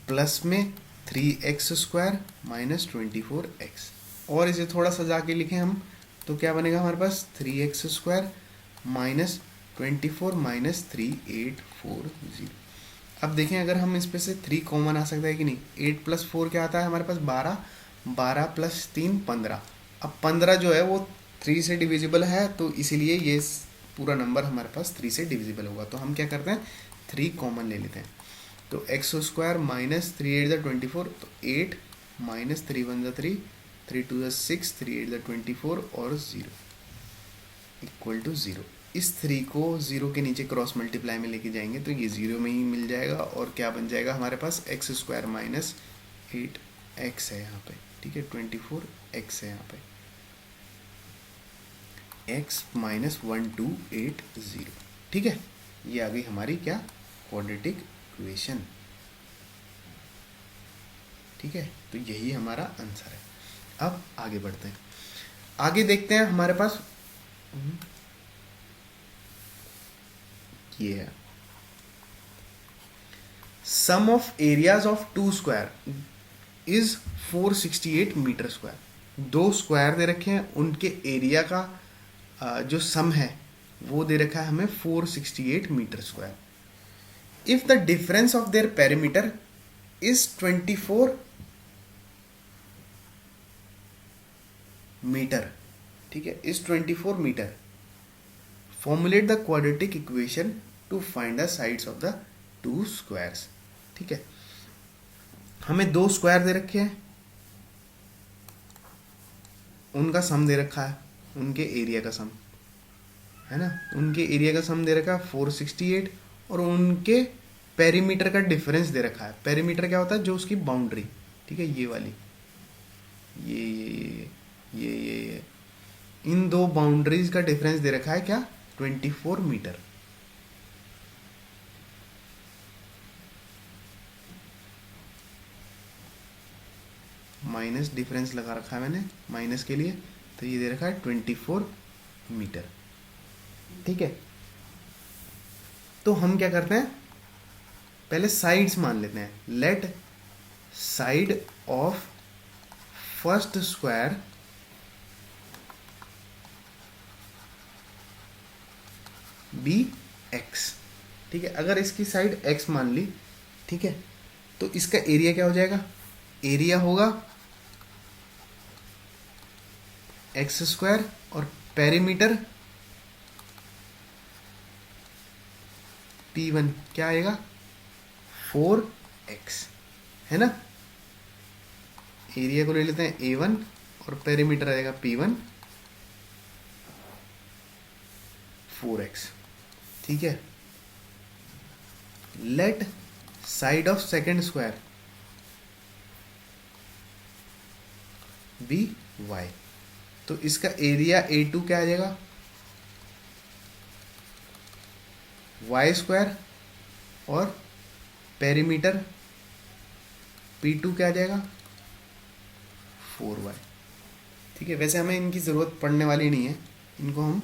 प्लस में 3x² माइनस 24x, और इसे थोड़ा सजा के लिखें हम तो क्या बनेगा हमारे पास 3x² माइनस 24 माइनस 3840। अब देखें अगर हम इस पे से 3 कॉमन आ सकता है कि नहीं। 8 प्लस 4 क्या आता है हमारे पास 12, 12 प्लस 3 15। अब 15 जो है वो 3 से डिविजिबल है, तो इसीलिए ये पूरा नंबर हमारे पास 3 से डिविजिबल होगा। तो हम क्या करते हैं 3 कॉमन ले लेते हैं, तो x² माइनस 3 8 जा 24, तो 8 माइनस 3 1 जा 3 3 2 जा 6 3 8 जा 24 और 0 इक्वल टू 0। इस 3 को 0 के नीचे क्रॉस मल्टीप्लाई में लेके जाएंगे तो ये 0 में ही मिल जाएगा, और क्या बन जाएगा हमारे पास x² माइनस 8x है यहाँ पे। ठीक है, 24x है यहाँ पे, x माइनस 1280। ठीक है, ये आ गई हमारी क्या क्वाड्रेटिक इक्वेशन। ठीक है, तो यही हमारा आंसर है। अब आगे बढ़ते हैं, आगे देखते हैं हमारे पास ये है sum of areas of 2 square is 468 metre square. 2 square दे रखे हैं, उनके एरिया का जो सम है वो दे रखा है हमें 468 metre square. If the difference of their perimeter is 24 metre, ठीक है, is 24 metre, formulate the quadratic equation to find the sides of the 2 squares. ठीक है, हमें 2 स्क्वायर दे रखे हैं, उनका सम दे रखा है, उनके एरिया का सम है ना, उनके एरिया का सम दे रखा है 468, और उनके पेरीमीटर का डिफरेंस दे रखा है। पेरीमीटर क्या होता है, जो उसकी बाउंड्री, ठीक है, ये वाली, ये इन 2 बाउंड्रीज का डिफरेंस दे रखा है क्या 24 मीटर। माइनस डिफरेंस लगा रखा है मैंने माइनस के लिए, तो ये दे रखा है 24 मीटर। ठीक है, तो हम क्या करते हैं पहले साइड्स मान लेते हैं। Let side of first square be x। ठीक है, अगर इसकी साइड x मान ली, ठीक है, तो इसका एरिया क्या हो जाएगा, एरिया होगा x² और पेरीमीटर P1 क्या आएगा 4x, है ना। एरिया को ले लेते हैं A1 और पेरीमीटर आएगा P1 4x। ठीक है, let side of second square be y, तो इसका एरिया A2 क्या आ जाएगा y² और पेरीमीटर P2 क्या आ जाएगा 4y। ठीक है, वैसे हमें इनकी ज़रूरत पड़ने वाली नहीं है, इनको हम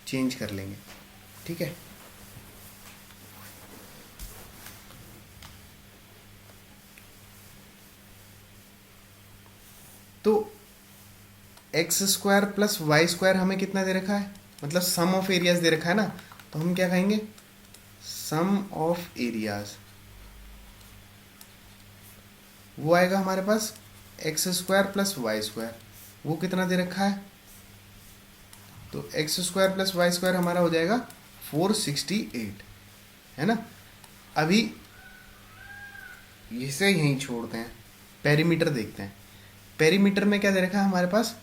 चेंज कर लेंगे। ठीक है, तो x² प्लस y² हमें कितना दे रखा है, मतलब सम ऑफ एरियाज दे रखा है ना, तो हम क्या कहेंगे सम ऑफ एरियाज, वो आएगा हमारे पास x² प्लस y², वो कितना दे रखा है, तो x² प्लस y² हमारा हो जाएगा 468, है ना। अभी इसे यहीं छोड़ते हैं, पेरीमीटर देखते हैं। पेरीमीटर में क्या दे रखा है हमारे पास,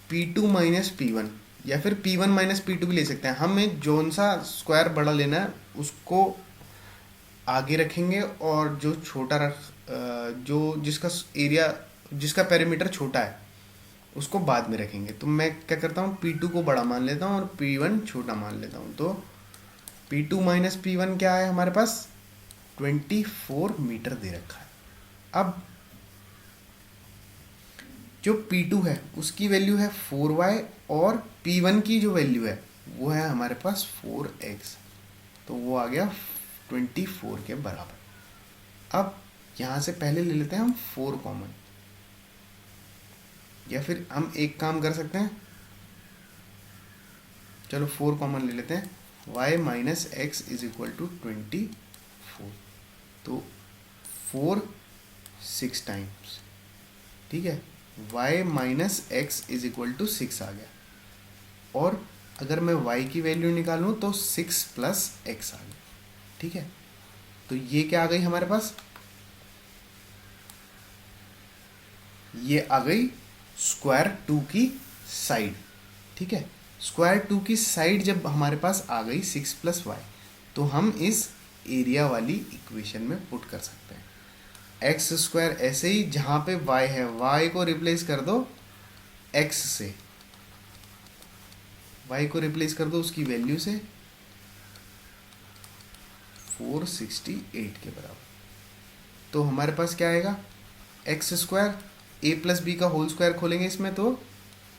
P2 माइनस P1, या फिर P1 माइनस P2 भी ले सकते हैं। हमें जोन सा स्क्वायर बड़ा लेना है उसको आगे रखेंगे, और जो छोटा जो जिसका एरिया, जिसका पेरीमीटर छोटा है उसको बाद में रखेंगे। तो मैं क्या करता हूँ, P2 को बड़ा मान लेता हूँ और P1 छोटा मान लेता हूँ। तो P2 माइनस P1 क्या है हमारे पास, 24 मीटर दे रखा है। अब जो P2 है उसकी वैल्यू है 4y, और P1 की जो वैल्यू है वो है हमारे पास 4x, तो वो आ गया 24 के बराबर। अब यहाँ से पहले ले लेते हैं हम 4 कॉमन, या फिर हम एक काम कर सकते हैं, चलो 4 कॉमन ले लेते हैं, y minus x is equal to 24, तो 4 6 टाइम्स, ठीक है, y minus x is equal to 6 आ गया। और अगर मैं y की वैल्यू निकालूं तो 6 प्लस एक्स आ गया, ठीक है। तो ये क्या आ गई हमारे पास, ये आ गई स्क्वायर 2 की साइड, ठीक है। स्क्वायर 2 की साइड जब हमारे पास आ गई 6 प्लस वाई, तो हम इस एरिया वाली इक्वेशन में पुट कर सकते हैं। एक्स स्क्वायर ऐसे ही, जहाँ पे y है y को रिप्लेस कर दो x से, y को रिप्लेस कर दो उसकी वैल्यू से, 468 के बराबर। तो हमारे पास क्या आएगा, x square a plus b का होल स्क्वायर खोलेंगे इसमें, तो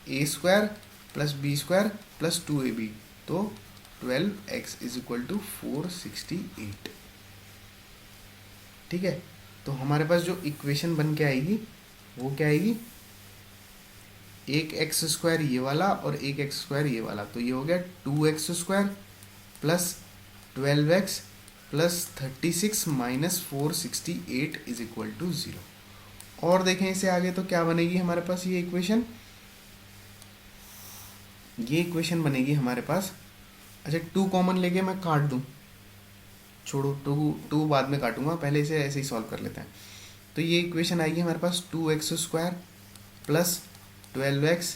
a square plus b square plus 2ab, तो 12x इज इक्वल टू 468, ठीक है। तो हमारे पास जो इक्वेशन बन के आएगी वो क्या आएगी, एक एक्स स्क्वायर ये वाला और एक एक्स स्क्वायर ये वाला, तो ये हो गया 2x square plus 12x plus 36 minus 468 is equal to 0। और देखें इसे आगे तो क्या बनेगी हमारे पास ये इक्वेशन, ये इक्वेशन बनेगी हमारे पास, अच्छा 2 कॉमन लेके मैं काट दूं, छोड़ो 2 बाद में काटूंगा, पहले इसे ऐसे ही सॉल्व कर लेते हैं। तो ये इक्वेशन आएगी हमारे पास 2x स्क्वायर प्लस 12x,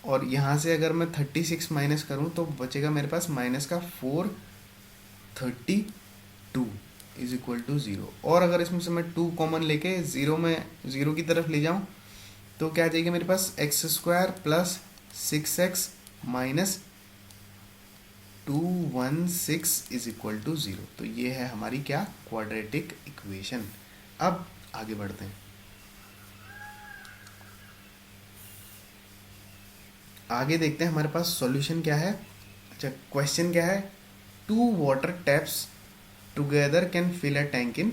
और यहाँ से अगर मैं 36 माइनस करूँ तो बचेगा मेरे पास माइनस का 432 इज इक्वल टू 0। और अगर इसमें से मैं 2 कॉमन लेके ज़ीरो की तरफ ले जाऊँ तो क्या आ जाएगी मेरे पास, x square plus 6x minus 216 is equal to 0। तो ये है हमारी क्या, क्वाड्रेटिक इक्वेशन। अब आगे बढ़ते हैं, आगे देखते हैं हमारे पास सॉल्यूशन क्या है। अच्छा क्वेश्चन क्या है, 2 water taps together can fill a tank in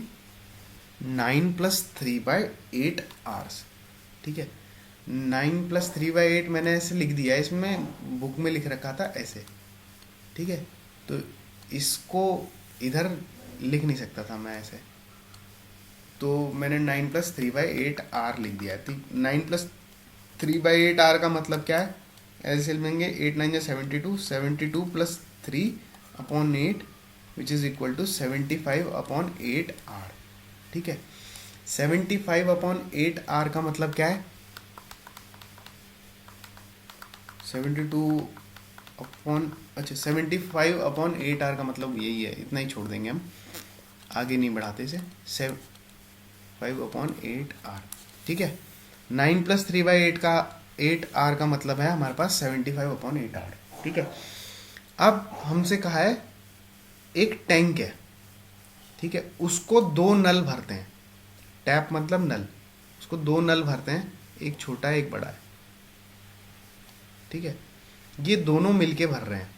9 + 3/8 hours, ठीक है। 9 + 3/8 मैंने ऐसे लिख दिया, इसमें बुक में लिख रखा था ऐसे, ठीक है। तो इसको इधर लिख नहीं सकता था मैं ऐसे, तो मैंने 9 + 3/8 आर लिख दिया। तो 9 + 3/8 आर का मतलब क्या है, ऐसे लिखेंगे 8 9 72, 72 + 3/8 which is equal to 75/8 hours, ठीक है। 75/8 आर का मतलब क्या है, 75/8 आर का मतलब यही है, इतना ही छोड़ देंगे हम, आगे नहीं बढ़ाते इसे। 5/8 आर, ठीक है। 9 + 3/8 का 8 आर का मतलब है हमारे पास 75/8 आर, ठीक है। अब हमसे कहा है एक टैंक है, ठीक है, उसको 2 नल भरते हैं, टैप मतलब नल, उसको 2 नल भरते हैं, एक छोटा है एक बड़ा है, ठीक है। ये दोनों मिलके भर रहे हैं,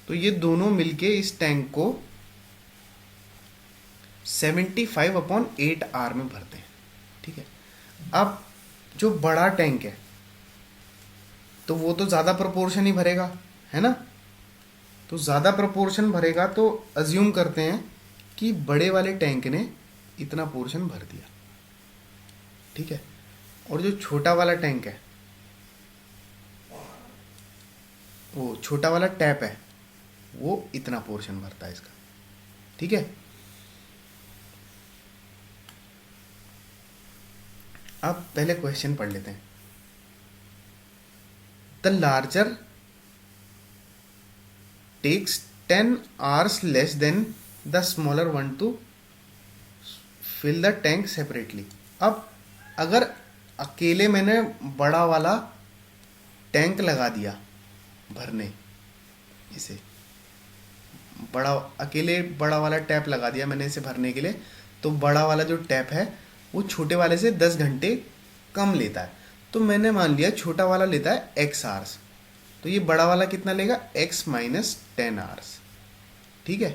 तो ये दोनों मिलके इस टैंक को 75/8 आर में भरते हैं, ठीक है। अब जो बड़ा टैंक है तो वो तो ज़्यादा प्रोपोर्शन ही भरेगा, है ना। तो ज़्यादा प्रोपोर्शन भरेगा तो अज्यूम करते हैं कि बड़े वाले टैंक ने इतना पोर्शन भर दिया, ठीक है। और जो छोटा वाला टैंक है, वो छोटा वाला टैप है, वो इतना पोर्शन भरता है इसका, ठीक है। अब पहले क्वेश्चन पढ़ लेते हैं। The larger takes 10 hours less than the smaller one to fill the tank separately. अब अगर अकेले मैंने बड़ा वाला टैंक लगा दिया भरने, इसे अकेले बड़ा वाला टैप लगा दिया मैंने इसे भरने के लिए, तो बड़ा वाला जो टैप है वो छोटे वाले से 10 घंटे कम लेता है। तो मैंने मान लिया छोटा वाला लेता है x आवर्स, तो ये बड़ा वाला कितना लेगा x माइनस 10 आवर्स। ठीक है,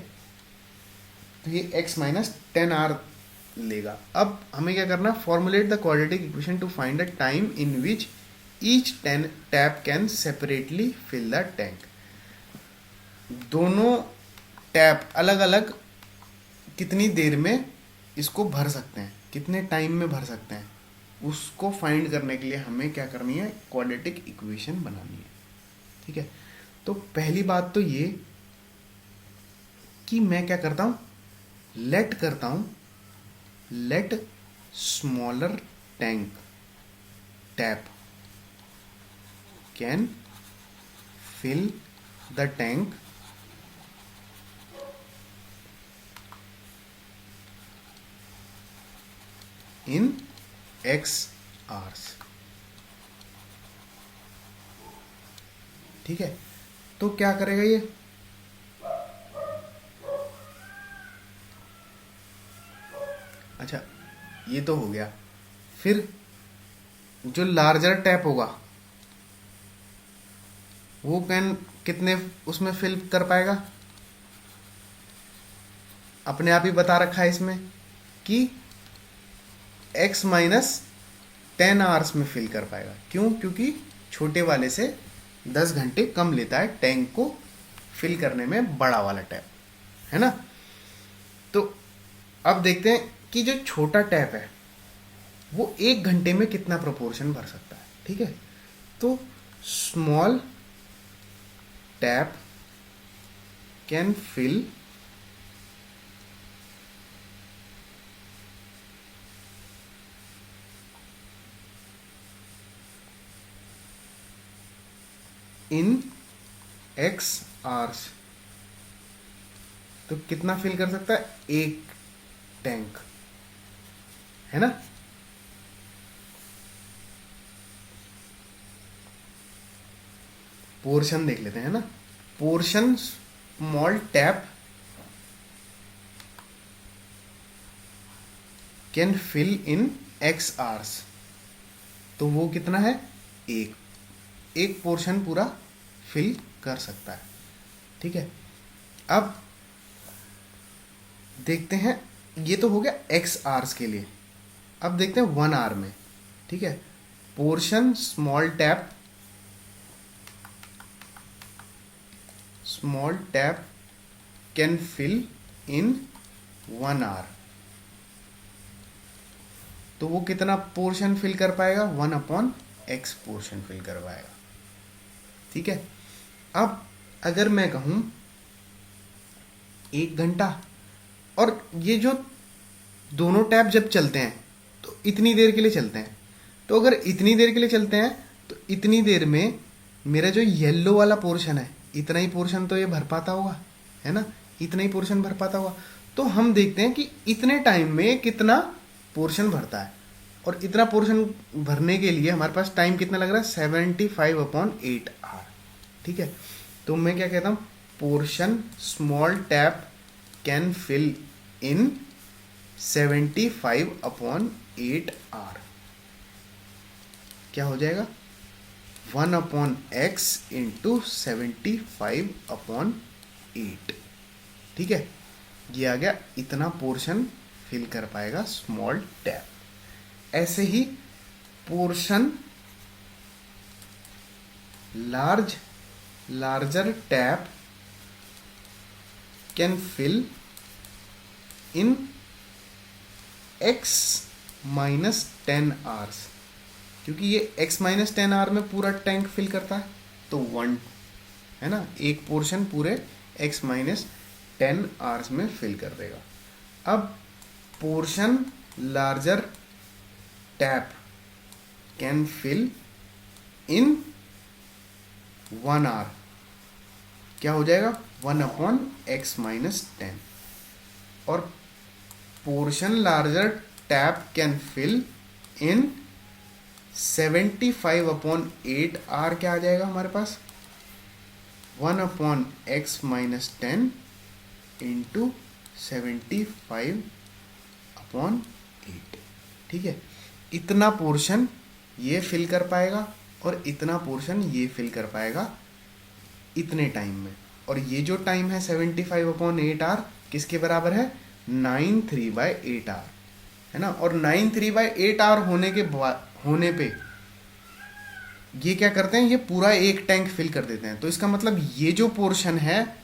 तो ये x माइनस 10 आवर लेगा। अब हमें क्या करना, formulate the quadratic equation to find the time in which each tap can separately fill the tank. दोनों टैप अलग अलग कितनी देर में इसको भर सकते हैं, कितने टाइम में भर सकते हैं, उसको फाइंड करने के लिए हमें क्या करनी है, क्वाड्रेटिक इक्वेशन बनानी है। ठीक है, तो पहली बात तो ये कि मैं क्या करता हूँ, let smaller tap can fill the tank in x hours। ठीक है, तो क्या करेगा ये, अच्छा ये तो हो गया। फिर जो लार्जर टैप होगा वो कितने उसमें फिल कर पाएगा, अपने आप ही बता रखा है इसमें कि x माइनस 10 आवर्स में फिल कर पाएगा। क्यों, क्योंकि छोटे वाले से 10 घंटे कम लेता है टैंक को फिल करने में बड़ा वाला टैप, है ना। तो अब देखते हैं कि जो छोटा टैप है वो 1 घंटे में कितना प्रोपोर्शन भर सकता है। ठीक है, तो small tap can fill in x hours. तो कितना फिल कर सकता है, एक टैंक, है ना। पोर्शन देख लेते हैं ना, portion small tap can fill in x hours, तो वो कितना है, एक पोर्शन पूरा फिल कर सकता है। ठीक है, अब देखते हैं, ये तो हो गया x आवर्स के लिए। अब देखते हैं 1 आवर में। ठीक है, portion small tap can fill in 1 hour, तो वो कितना पोर्शन फिल कर पाएगा, 1/x पोर्शन फिल कर पाएगा। ठीक है, अब अगर मैं कहूं 1 घंटा, और ये जो दोनों टैप जब चलते हैं तो इतनी देर के लिए चलते हैं, तो अगर इतनी देर के लिए चलते हैं तो इतनी देर में मेरा जो येलो वाला पोर्शन है, इतना ही पोर्शन तो ये भर पाता होगा, है ना, इतना ही पोर्शन भर पाता होगा। तो हम देखते हैं कि इतने टाइम में कितना पोर्शन भरता है, और इतना पोर्शन भरने के लिए हमारे पास टाइम कितना लग रहा है, 75/8 आवर। ठीक है, तो मैं क्या कहता हूँ, portion small tap can fill in 75/8 hour. क्या हो जाएगा, 1/x इंटू 75/8। ठीक है, ये आ गया, इतना पोर्शन फिल कर पाएगा स्मॉल टैप। ऐसे ही portion larger tap can fill in x minus 10 hours, क्योंकि ये x माइनस 10 आवर में पूरा टैंक फिल करता है, तो 1 है ना, एक पोर्शन पूरे x माइनस 10 आवर्स में फिल कर देगा। अब portion larger tap can fill in 1 hour, क्या हो जाएगा 1/x-10। और portion larger tap can fill in 75/8 hours, क्या आ जाएगा हमारे पास 1/x-10 इंटू 75/8। ठीक है, इतना पोर्शन ये फिल कर पाएगा और इतना पोर्शन ये फिल कर पाएगा इतने टाइम में। और ये जो टाइम है 75/8 आर किसके बराबर है 93/8 आर, है ना। और 93/8 आर होने पे ये क्या करते हैं, ये पूरा एक टैंक फिल कर देते हैं। तो इसका मतलब ये जो पोर्शन है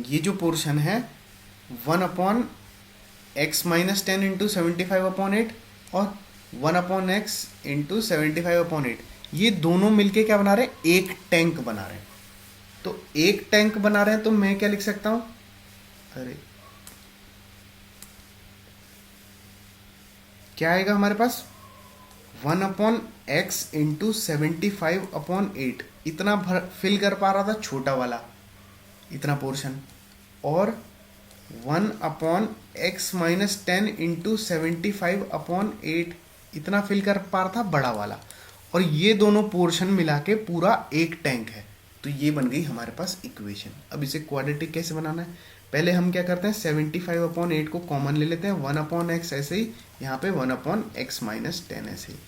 1/x-10 इंटू 75/8 और 1/x इंटू 75/8, ये दोनों मिलके क्या बना रहे हैं, एक टैंक बना रहे हैं। तो एक टैंक बना रहे हैं तो मैं क्या लिख सकता हूं, अरे क्या आएगा हमारे पास 1/x इंटू 75/8, इतना फिल कर पा रहा था छोटा वाला इतना पोर्शन, और 1/x-10 इंटू 75/8 इतना फिल कर पा रहा था बड़ा वाला। और ये दोनों पोर्शन मिला के पूरा एक टैंक है। तो ये बन गई हमारे पास इक्वेशन। अब इसे क्वाड्रेटिक कैसे बनाना है, पहले हम क्या करते हैं 75/8 को कॉमन ले लेते हैं, 1/x ऐसे ही, यहाँ पे 1/x-10 ऐसे ही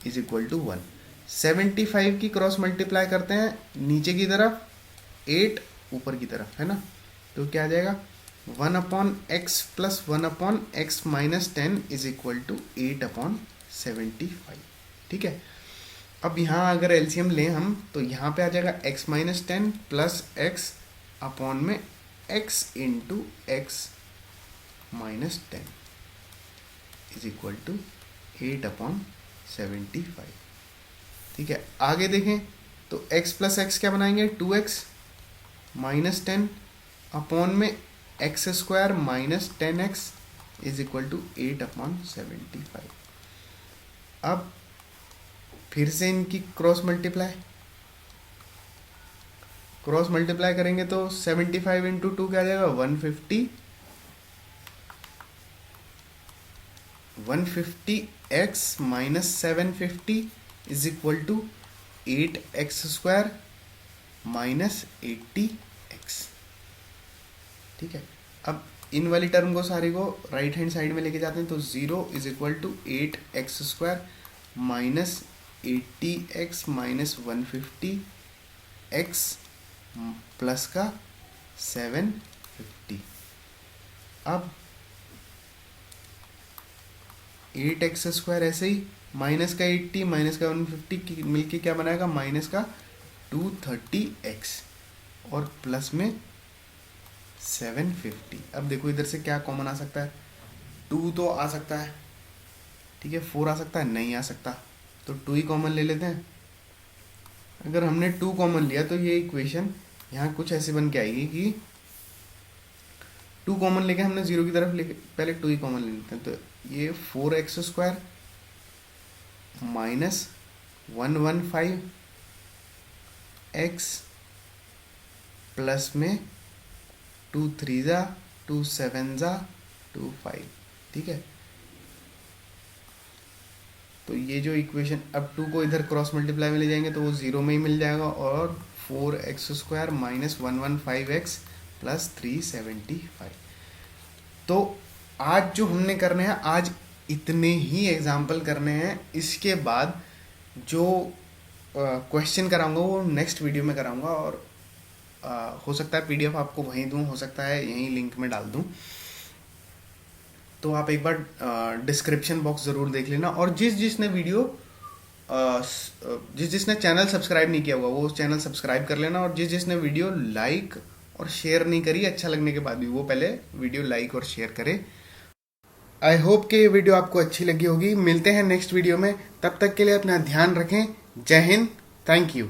इज इक्वल टू 1। 75 की क्रॉस मल्टीप्लाई करते हैं नीचे की तरफ, 8 ऊपर की तरफ, है ना। तो क्या आ जाएगा 1/x plus 1/x-10 is equal to 8/75। ठीक है, अब यहाँ अगर एलसीएम लें हम तो यहाँ पे आ जाएगा x-10 प्लस x अपॉन में x into x-10 is equal to 8/75। ठीक है, आगे देखें तो x प्लस x क्या बनाएंगे 2x माइनस 10 अपॉन में x² minus 10x is equal to 8/75। अब फिर से इनकी क्रॉस मल्टीप्लाई करेंगे तो 75 इंटू 2 क्या आ जाएगा 150, 150x minus 750 is equal to 8x² minus 80x। ठीक है, अब इन वाली टर्म को सारी को राइट हैंड साइड में लेके जाते हैं तो 0 is equal to 8x² minus 80x minus 150x plus का 750। अब 8x² ऐसे ही, माइनस का 80 माइनस का 150 मिलके क्या बनाएगा माइनस का 230x और प्लस में 750। अब देखो इधर से क्या कॉमन आ सकता है, 2 तो आ सकता है, ठीक है, 4 आ सकता है, नहीं आ सकता, तो 2 ही कॉमन ले लेते हैं। अगर हमने 2 कॉमन लिया तो ये इक्वेशन यहाँ कुछ ऐसे बन के आएगी कि 2 कॉमन लेके हमने 0 की तरफ लेके पहले 2 ही कॉमन ले लेते हैं। तो ये 4x² माइनस 115x प्लस में 2 3 जा 2 7 जा 2 5। ठीक है, तो ये जो इक्वेशन, अब 2 को इधर क्रॉस मल्टीप्लाई में ले जाएंगे तो वो 0 में ही मिल जाएगा, और 4x² माइनस 115x प्लस 375। तो आज जो हमने करने हैं, आज इतने ही एग्जाम्पल करने हैं। इसके बाद जो क्वेश्चन कराऊंगा वो नेक्स्ट वीडियो में कराऊंगा, और हो सकता है PDF आपको वहीं दूं, हो सकता है यहीं लिंक में डाल दूं। तो आप एक बार डिस्क्रिप्शन बॉक्स ज़रूर देख लेना, और जिसने चैनल सब्सक्राइब नहीं किया हुआ वो चैनल सब्सक्राइब कर लेना, और जिसने वीडियो लाइक और शेयर नहीं करी अच्छा लगने के बाद भी वो पहले वीडियो लाइक और शेयर करे। आई होप कि ये वीडियो आपको अच्छी लगी होगी। मिलते हैं नेक्स्ट वीडियो में, तब तक के लिए अपना ध्यान रखें। जय हिंद, थैंक यू।